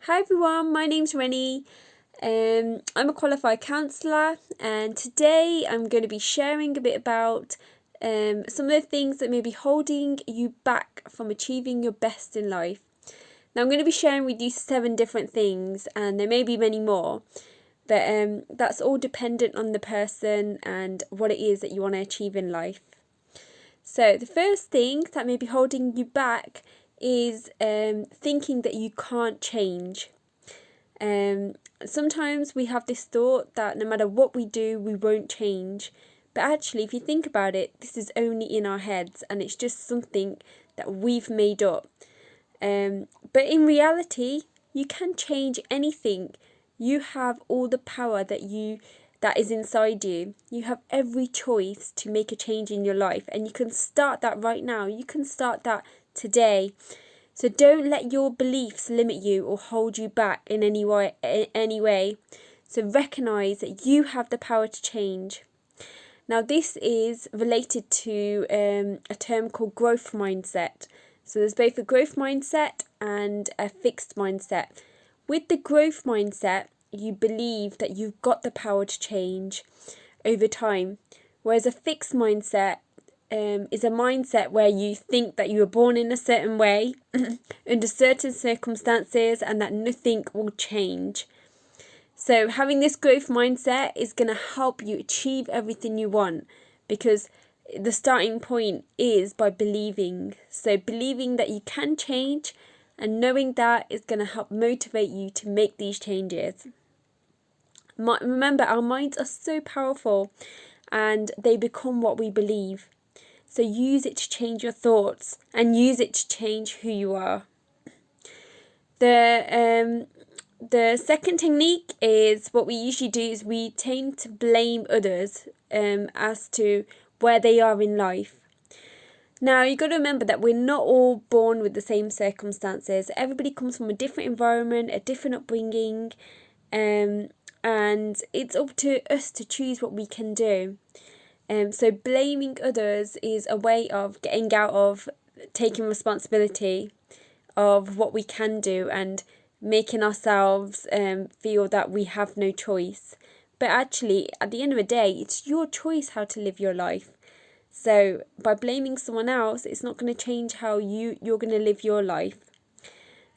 Hi everyone, my name's Rennie. I'm a qualified counsellor, and today I'm going to be sharing a bit about some of the things that may be holding you back from achieving your best in life. Now I'm going to be sharing with you 7 different things, and there may be many more, but that's all dependent on the person and what it is that you want to achieve in life. So the first thing that may be holding you back is thinking that you can't change. Sometimes we have this thought that no matter what we do, we won't change. But actually, if you think about it, this is only in our heads and it's just something that we've made up. But in reality, you can change anything. You have all the power that is inside you. You have every choice to make a change in your life, and you can start that right now. You can start that today. So don't let your beliefs limit you or hold you back in any way. So recognize that you have the power to change. Now this is related to a term called growth mindset. So there's both a growth mindset and a fixed mindset. With the growth mindset, you believe that you've got the power to change over time, whereas a fixed mindset is a mindset where you think that you were born in a certain way under certain circumstances and that nothing will change. So having this growth mindset is going to help you achieve everything you want, because the starting point is by believing. So believing that you can change and knowing that is going to help motivate you to make these changes. Remember, our minds are so powerful and they become what we believe. So use it to change your thoughts and use it to change who you are. The second technique is what we usually do is we tend to blame others as to where they are in life. Now you've got to remember that we're not all born with the same circumstances. Everybody comes from a different environment, a different upbringing, and it's up to us to choose what we can do. So blaming others is a way of getting out of taking responsibility of what we can do and making ourselves feel that we have no choice. But actually, at the end of the day, it's your choice how to live your life. So by blaming someone else, it's not going to change how you're going to live your life.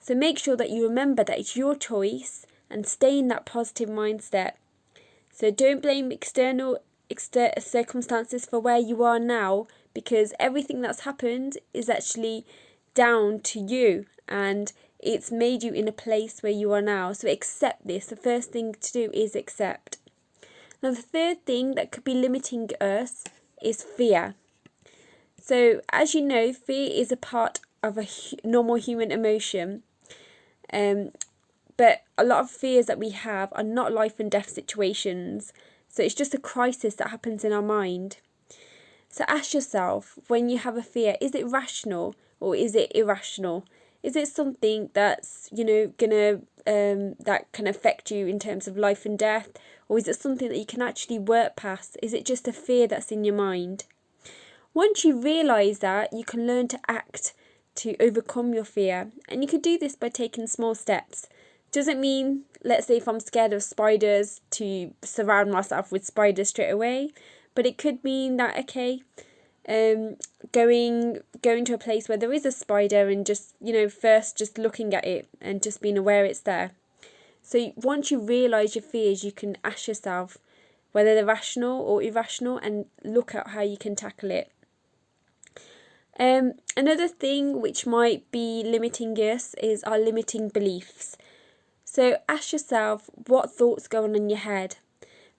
So make sure that you remember that it's your choice and stay in that positive mindset. So don't blame external circumstances for where you are now, because everything that's happened is actually down to you and it's made you in a place where you are now. So accept this. The first thing to do is accept. Now the third thing that could be limiting us is fear. So as you know, fear is a part of a normal human emotion, but a lot of fears that we have are not life and death situations. So it's just a crisis that happens in our mind. So ask yourself, when you have a fear, is it rational or is it irrational? Is it something that's, that can affect you in terms of life and death? Or is it something that you can actually work past? Is it just a fear that's in your mind? Once you realise that, you can learn to act to overcome your fear. And you can do this by taking small steps. Doesn't mean, let's say if I'm scared of spiders, to surround myself with spiders straight away. But it could mean that, going to a place where there is a spider and just, first just looking at it and just being aware it's there. So once you realise your fears, you can ask yourself whether they're rational or irrational and look at how you can tackle it. Another thing which might be limiting us is our limiting beliefs. So ask yourself what thoughts go on in your head.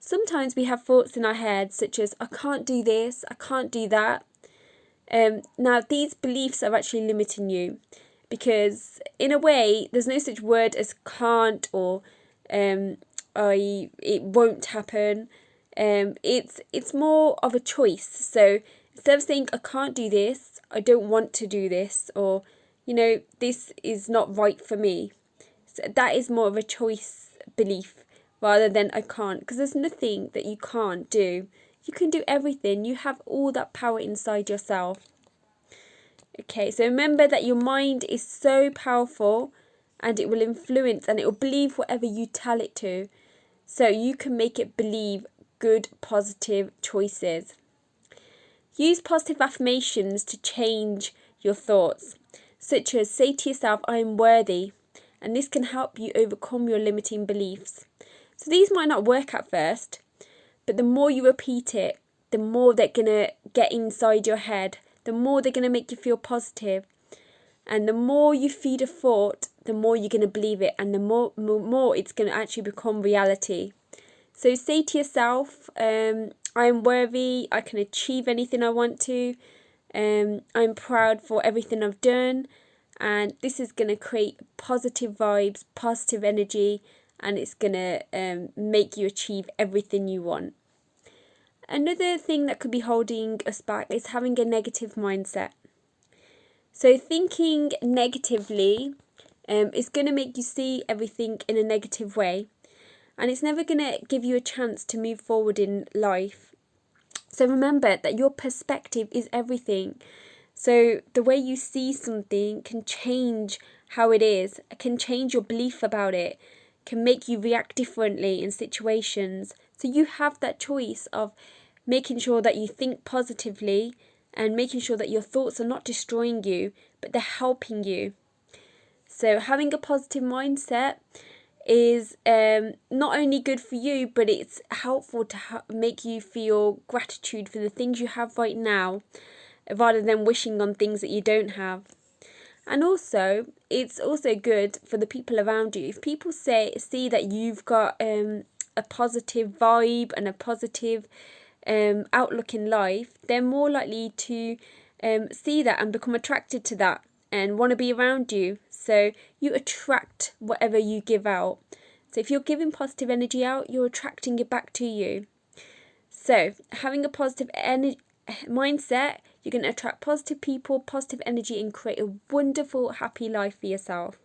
Sometimes we have thoughts in our head such as, I can't do this, I can't do that. Now these beliefs are actually limiting you, because in a way there's no such word as can't or it won't happen. It's more of a choice. So instead of saying I can't do this, I don't want to do this, or this is not right for me. So that is more of a choice belief rather than I can't, because there's nothing that you can't do. You can do everything. You have all that power inside yourself. Okay, so remember that your mind is so powerful and it will influence and it will believe whatever you tell it to. So you can make it believe good, positive choices. Use positive affirmations to change your thoughts, such as say to yourself, I am worthy, and this can help you overcome your limiting beliefs. So these might not work at first, but the more you repeat it, the more they're going to get inside your head, the more they're going to make you feel positive. And the more you feed a thought, the more you're going to believe it, and the more it's going to actually become reality. So say to yourself, I am worthy, I can achieve anything I want to, I'm proud for everything I've done, and this is going to create positive vibes, positive energy, and it's going to make you achieve everything you want. Another thing that could be holding us back is having a negative mindset. So thinking negatively is going to make you see everything in a negative way, and it's never going to give you a chance to move forward in life. So remember that your perspective is everything. So the way you see something can change how it is, can change your belief about it, can make you react differently in situations. So you have that choice of making sure that you think positively and making sure that your thoughts are not destroying you, but they're helping you. So having a positive mindset is not only good for you, but it's helpful to make you feel gratitude for the things you have right now, rather than wishing on things that you don't have. And also, it's also good for the people around you. If people see that you've got a positive vibe and a positive outlook in life, they're more likely to see that and become attracted to that and want to be around you. So you attract whatever you give out. So if you're giving positive energy out, you're attracting it back to you. So having a positive mindset, you're going to attract positive people, positive energy, and create a wonderful, happy life for yourself.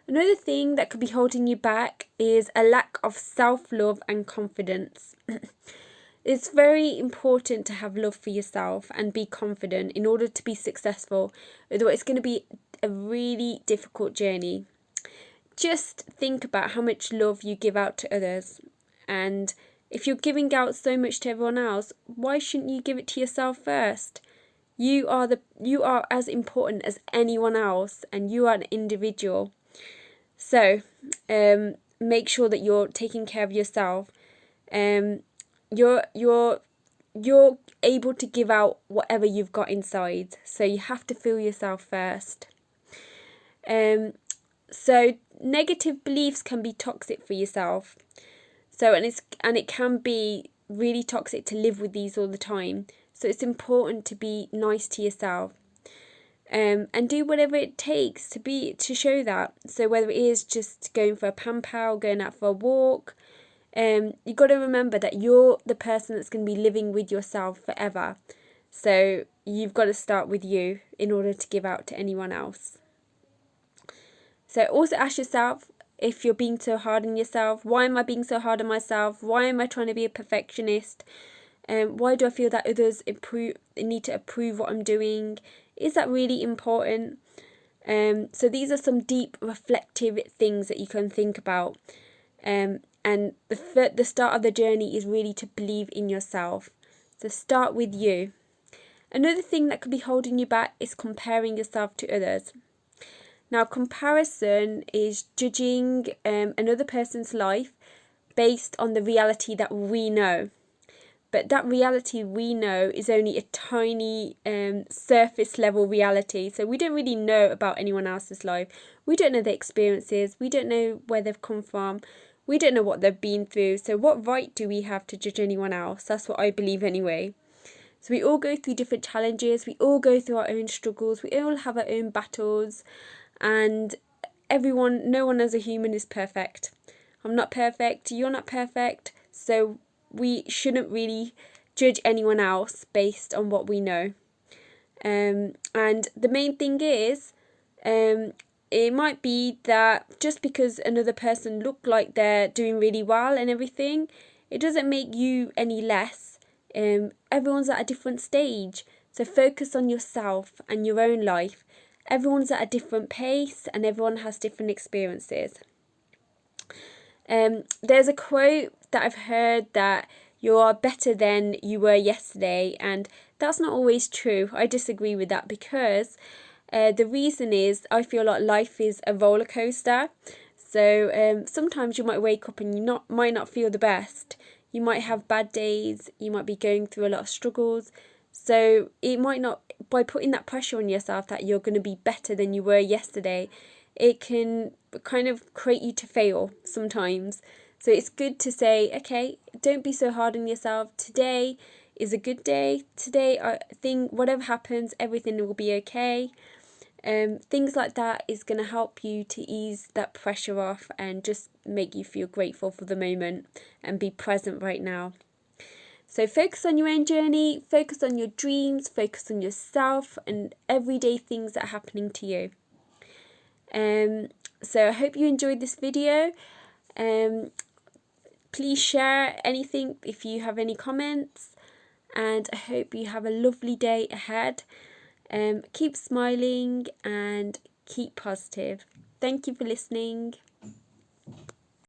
Another thing that could be holding you back is a lack of self-love and confidence. It's very important to have love for yourself and be confident in order to be successful, although it's going to be a really difficult journey. Just think about how much love you give out to others, and if you're giving out so much to everyone else, why shouldn't you give it to yourself first? You are as important as anyone else, and you are an individual. So make sure that you're taking care of yourself. You're able to give out whatever you've got inside, so you have to feel yourself first. So negative beliefs can be toxic for yourself. So and it can be really toxic to live with these all the time. So it's important to be nice to yourself. And do whatever it takes to show that. So whether it is just going for a pampow, going out for a walk, you've got to remember that you're the person that's going to be living with yourself forever. So you've got to start with you in order to give out to anyone else. So also ask yourself, if you're being so hard on yourself, why am I being so hard on myself? Why am I trying to be a perfectionist? Why do I feel that others need to approve what I'm doing? Is that really important? So these are some deep reflective things that you can think about. And the start of the journey is really to believe in yourself. So start with you. Another thing that could be holding you back is comparing yourself to others. Now, comparison is judging another person's life based on the reality that we know. But that reality we know is only a tiny surface level reality. So we don't really know about anyone else's life. We don't know their experiences. We don't know where they've come from. We don't know what they've been through. So what right do we have to judge anyone else? That's what I believe anyway. So we all go through different challenges. We all go through our own struggles. We all have our own battles. And no one as a human is perfect. I'm not perfect. You're not perfect. So we shouldn't really judge anyone else based on what we know. And the main thing is, it might be that just because another person look like they're doing really well and everything, it doesn't make you any less. Everyone's at a different stage. So focus on yourself and your own life everyone's at a different pace and everyone has different experiences. There's a quote that I've heard that you are better than you were yesterday, and that's not always true. I disagree with that because the reason is I feel like life is a roller coaster. So sometimes you might wake up and you might not feel the best. You might have bad days. You might be going through a lot of struggles. So it might not, by putting that pressure on yourself that you're going to be better than you were yesterday, it can kind of create you to fail sometimes. So it's good to say, okay, don't be so hard on yourself. Today is a good day. Today, I think whatever happens, everything will be okay. Things like that is going to help you to ease that pressure off and just make you feel grateful for the moment and be present right now. So focus on your own journey, focus on your dreams, focus on yourself and everyday things that are happening to you. So I hope you enjoyed this video. Please share anything if you have any comments, and I hope you have a lovely day ahead. Keep smiling and keep positive. Thank you for listening.